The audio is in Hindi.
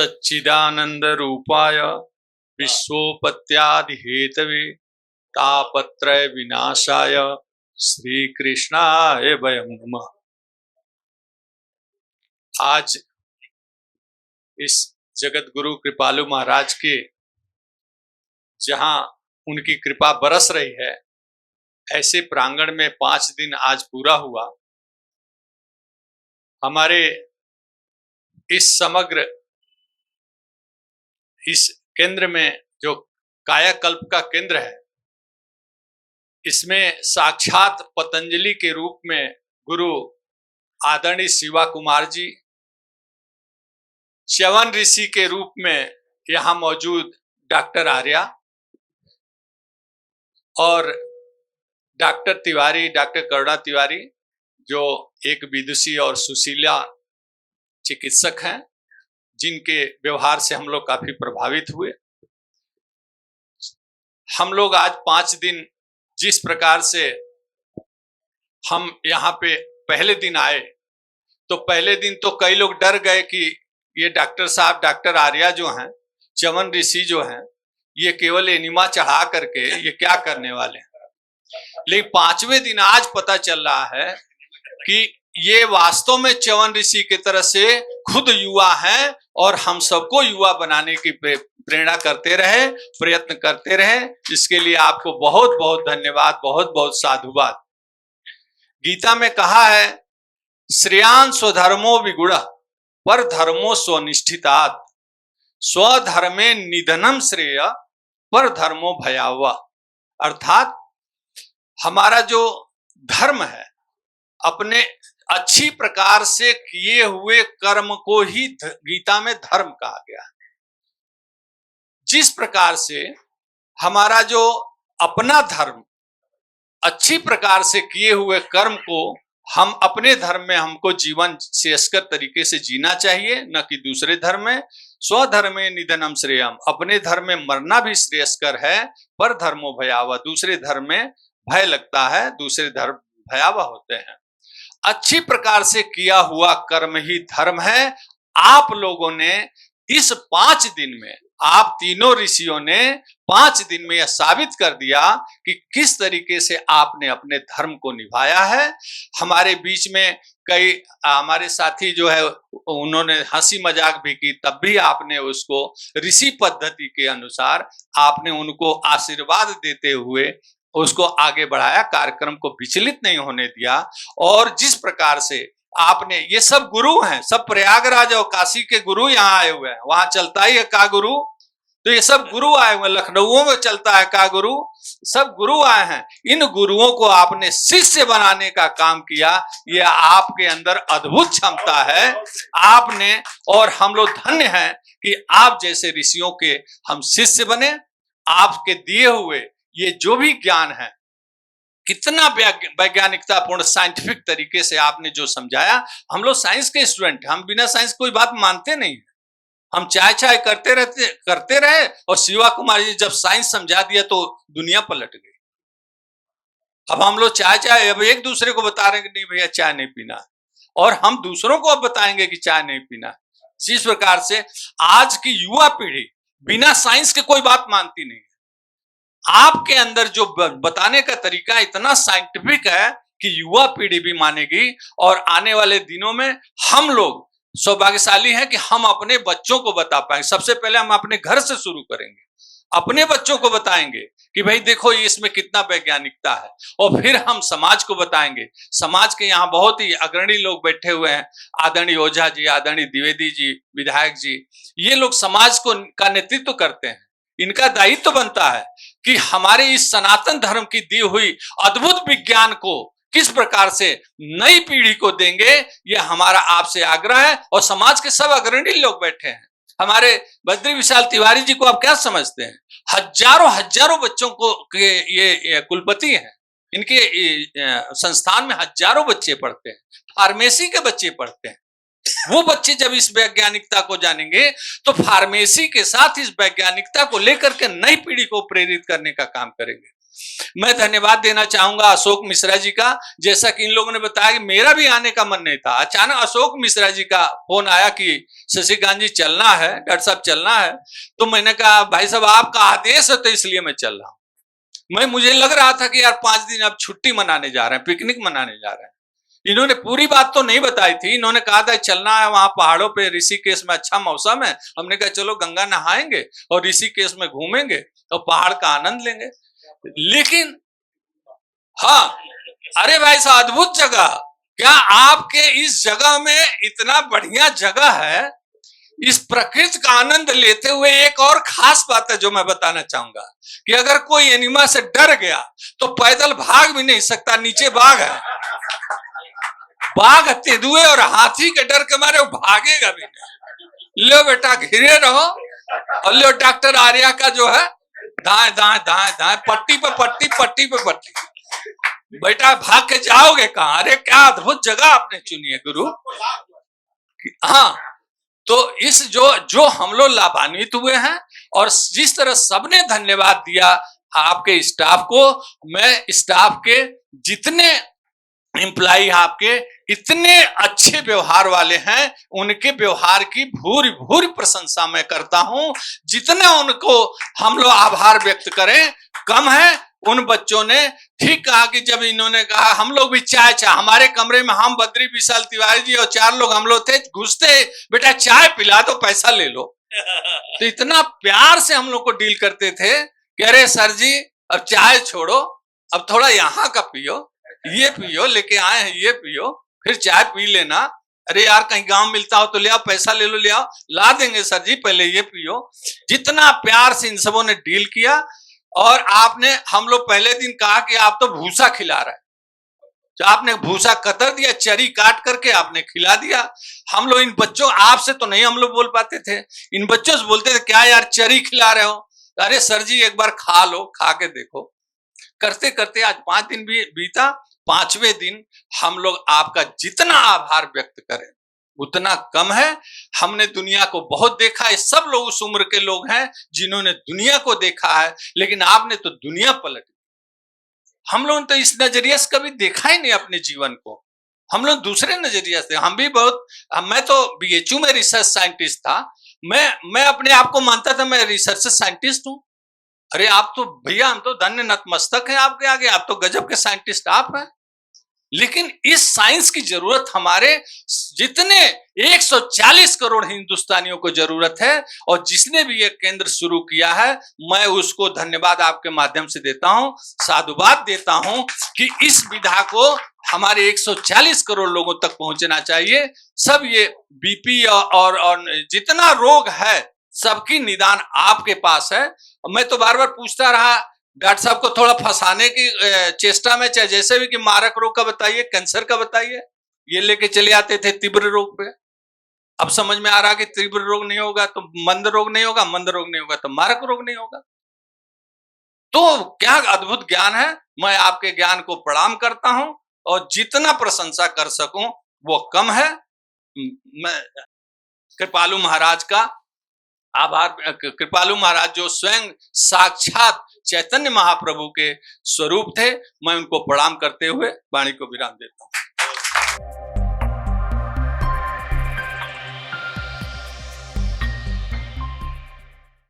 सच्चिदानंद रूपाय विश्वोपत्यादि हेतवे तापत्रय विनाशाय श्री कृष्णाय वयं नमः। आज इस जगत गुरु कृपालु महाराज के जहां उनकी कृपा बरस रही है, ऐसे प्रांगण में 5 दिन आज पूरा हुआ। हमारे इस समग्र इस केंद्र में जो कायाकल्प का केंद्र है, इसमें साक्षात पतंजलि के रूप में गुरु आदरणीय शिवा कुमार जी, च्यवन ऋषि के रूप में यहाँ मौजूद डॉक्टर आर्या और डॉक्टर तिवारी, डॉक्टर करुणा तिवारी, जो एक विदुषी और सुशीला चिकित्सक हैं, जिनके व्यवहार से हम लोग काफी प्रभावित हुए। हम लोग आज 5 दिन जिस प्रकार से हम यहाँ पे पहले दिन आए, तो पहले दिन तो कई लोग डर गए कि ये डॉक्टर साहब, डॉक्टर आर्या जो हैं, च्यवन ऋषि जो हैं, ये केवल एनिमा चढ़ा करके ये क्या करने वाले हैं। लेकिन 5वें दिन आज पता चल रहा है कि ये वास्तव में च्यवन ऋषि की तरह से खुद युवा हैं और हम सबको युवा बनाने की प्रेरणा करते रहे, प्रयत्न करते रहे। इसके लिए आपको बहुत बहुत धन्यवाद, बहुत बहुत साधुवाद। गीता में कहा है, श्रेयान स्वधर्मो विगुण पर धर्मो स्वनिष्ठितात् स्वधर्मे निधनम श्रेय पर धर्मो भयावह। अर्थात हमारा जो धर्म है, अपने अच्छी प्रकार से किए हुए कर्म को ही गीता में धर्म कहा गया है। जिस प्रकार से हमारा जो अपना धर्म, अच्छी प्रकार से किए हुए कर्म को हम अपने धर्म में हमको जीवन श्रेयस्कर तरीके से जीना चाहिए, न कि दूसरे धर्म में। स्वधर्मे निधनम श्रेयम, अपने धर्म में मरना भी श्रेयस्कर है, पर धर्मो भयावह, दूसरे धर्म में भय लगता है, दूसरे धर्म भयावह होते हैं। अच्छी प्रकार से किया हुआ कर्म ही धर्म है। आप लोगों ने इस 5 दिन में, आप तीनों ऋषियों ने 5 दिन में यह साबित कर दिया कि किस तरीके से आपने अपने धर्म को निभाया है। हमारे बीच में कई हमारे साथी जो है, उन्होंने हंसी मजाक भी की, तब भी आपने उसको ऋषि पद्धति के अनुसार आपने उनको आशीर्वाद देते हुए उसको आगे बढ़ाया, कार्यक्रम को विचलित नहीं होने दिया। और जिस प्रकार से आपने, ये सब गुरु हैं, सब प्रयागराज और काशी के गुरु यहाँ आए हुए हैं। वहां चलता ही है का गुरु, तो ये सब गुरु आए हुए हैं। लखनऊ में चलता है का गुरु, सब गुरु आए हैं। इन गुरुओं को आपने शिष्य बनाने का काम किया। ये आपके अंदर अद्भुत क्षमता है आपने, और हम लोग धन्य हैं कि आप जैसे ऋषियों के हम शिष्य बने। आपके दिए हुए ये जो भी ज्ञान है, कितना वैज्ञानिकतापूर्ण साइंटिफिक तरीके से आपने जो समझाया। हम लोग साइंस के स्टूडेंट, हम बिना साइंस कोई बात मानते नहीं। हम चाय करते रहे, और शिवा कुमार जी जब साइंस समझा दिया तो दुनिया पलट गई। अब हम लोग चाय अब एक दूसरे को बता रहे हैं कि नहीं भैया चाय नहीं पीना, और हम दूसरों को अब बताएंगे कि चाय नहीं पीना। इस प्रकार से आज की युवा पीढ़ी बिना साइंस के कोई बात मानती नहीं। आपके अंदर जो बताने का तरीका इतना साइंटिफिक है कि युवा पीढ़ी भी मानेगी। और आने वाले दिनों में हम लोग सौभाग्यशाली हैं कि हम अपने बच्चों को बता पाएंगे। सबसे पहले हम अपने घर से शुरू करेंगे, अपने बच्चों को बताएंगे कि भाई देखो ये इसमें कितना वैज्ञानिकता है, और फिर हम समाज को बताएंगे। समाज के यहाँ बहुत ही अग्रणी लोग बैठे हुए हैं, आदरणीय ओझा जी, आदरणीय द्विवेदी जी, विधायक जी, ये लोग समाज को का नेतृत्व करते हैं। इनका दायित्व तो बनता है कि हमारे इस सनातन धर्म की दी हुई अद्भुत विज्ञान को किस प्रकार से नई पीढ़ी को देंगे, ये हमारा आपसे आग्रह है। और समाज के सब अग्रणी लोग बैठे हैं। हमारे बद्री विशाल तिवारी जी को आप क्या समझते हैं? हजारों बच्चों को ये कुलपति हैं। इनके संस्थान में हजारों बच्चे पढ़ते हैं, फार्मेसी के बच्चे पढ़ते हैं। वो बच्चे जब इस वैज्ञानिकता को जानेंगे तो फार्मेसी के साथ इस वैज्ञानिकता को लेकर के नई पीढ़ी को प्रेरित करने का काम करेंगे। मैं धन्यवाद देना चाहूंगा अशोक मिश्रा जी का। जैसा कि इन लोगों ने बताया कि मेरा भी आने का मन नहीं था, अचानक अशोक मिश्रा जी का फोन आया कि शशिकांत जी चलना है, डॉक्टर साहब चलना है। तो मैंने कहा भाई साहब आपका आदेश है तो इसलिए मैं चल रहा हूं। मुझे लग रहा था कि यार 5 दिन अब छुट्टी मनाने जा रहे हैं, पिकनिक मनाने जा रहे हैं। इन्होंने पूरी बात तो नहीं बताई थी, इन्होंने कहा था चलना है वहां पहाड़ों पे, ऋषिकेश में अच्छा मौसम है। हमने कहा चलो गंगा नहाएंगे और ऋषिकेश में घूमेंगे और पहाड़ का आनंद लेंगे। लेकिन हाँ, अरे भाई साहब अद्भुत जगह, क्या आपके इस जगह में इतना बढ़िया जगह है, इस प्रकृति का आनंद लेते हुए एक और खास बात है जो मैं बताना चाहूंगा कि अगर कोई एनिमा से डर गया तो पैदल भाग भी नहीं सकता, नीचे बाघ है। बाघ तेंदुए और हाथी के डर के मारे वो भागेगा भी नहीं। लो बेटा घिरे रहो और लो डॉक्टर आर्या का जो है दाएं दाएं दाएं दाएं, पट्टी पे पट्टी, पट्टी पे पट्टी। बेटा भाग के जाओगे कहां? अरे क्या अद्भुत जगह आपने चुनी है गुरु। हाँ, तो इस जो हम लोग लाभान्वित हुए हैं और जिस तरह सबने धन्यवाद दिया आपके स्टाफ को, मैं स्टाफ के जितने एम्प्लाई आपके इतने अच्छे व्यवहार वाले हैं, उनके व्यवहार की भूरी भूरी प्रशंसा मैं करता हूं। जितना उनको हम लोग आभार व्यक्त करें कम है। उन बच्चों ने ठीक कहा कि जब इन्होंने कहा हम लोग भी चाय हमारे कमरे में हम बद्री विशाल तिवारी जी और 4 लोग हम लोग थे, घुसते बेटा चाय पिला दो पैसा ले लो। तो इतना प्यार से हम लोग को डील करते थे कि अरे सर जी अब चाय छोड़ो, अब थोड़ा यहाँ का पियो, ये पियो, लेके आए हैं ये पियो, फिर चाय पी लेना। अरे यार कहीं गांव मिलता हो तो ले आओ, पैसा ले लो, ले आओ, ला देंगे सर जी, पहले ये पियो। जितना प्यार से इन सबों ने डील किया। और आपने हम लोग पहले दिन कहा कि आप तो भूसा खिला रहे हैं, तो आपने भूसा कतर दिया, चरी काट करके आपने खिला दिया। हम लोग इन बच्चों, आपसे तो नहीं हम लोग बोल पाते थे, इन बच्चों से बोलते थे क्या यार चरी खिला रहे हो? अरे सर जी एक बार खा लो, खा के देखो। करते करते आज 5 दिन भी बीता। 5वें दिन हम लोग आपका जितना आभार व्यक्त करें उतना कम है। हमने दुनिया को बहुत देखा है, सब लोग उस उम्र के लोग हैं जिन्होंने दुनिया को देखा है, लेकिन आपने तो दुनिया पलट दी। हम लोगों ने तो इस नजरिए से कभी देखा ही नहीं अपने जीवन को, हम लोग दूसरे नजरिए से। हम भी बहुत, मैं तो बीएचयू में रिसर्च साइंटिस्ट था, मैं अपने आप को मानता था मैं रिसर्च साइंटिस्ट हूं। अरे आप तो भैया हम तो धन्य नतमस्तक हैं आपके आगे, आप तो गजब के साइंटिस्ट आप हैं। लेकिन इस साइंस की जरूरत हमारे जितने 140 करोड़ हिंदुस्तानियों को जरूरत है, और जिसने भी ये केंद्र शुरू किया है मैं उसको धन्यवाद आपके माध्यम से देता हूं, साधुवाद देता हूं कि इस विधा को हमारे 140 करोड़ लोगों तक पहुंचना चाहिए। सब ये बीपी और जितना रोग है सबकी निदान आपके पास है। मैं तो बार बार पूछता रहा डॉक्टर साहब को, थोड़ा फंसाने की चेष्टा में, चाहे जैसे भी कि मारक रोग का बताइए, कैंसर का बताइए, ये लेके चले आते थे तीव्र रोग पे। अब समझ में आ रहा कि तीव्र रोग नहीं होगा तो मंद रोग नहीं होगा, मंद रोग नहीं होगा तो मारक रोग नहीं होगा। तो क्या अद्भुत ज्ञान है। मैं आपके ज्ञान को प्रणाम करता हूं और जितना प्रशंसा कर सकूं वो कम है। मैं कृपालु महाराज का आभार, कृपालु महाराज जो स्वयं साक्षात चैतन्य महाप्रभु के स्वरूप थे, मैं उनको प्रणाम करते हुए वाणी को विराम देता हूं।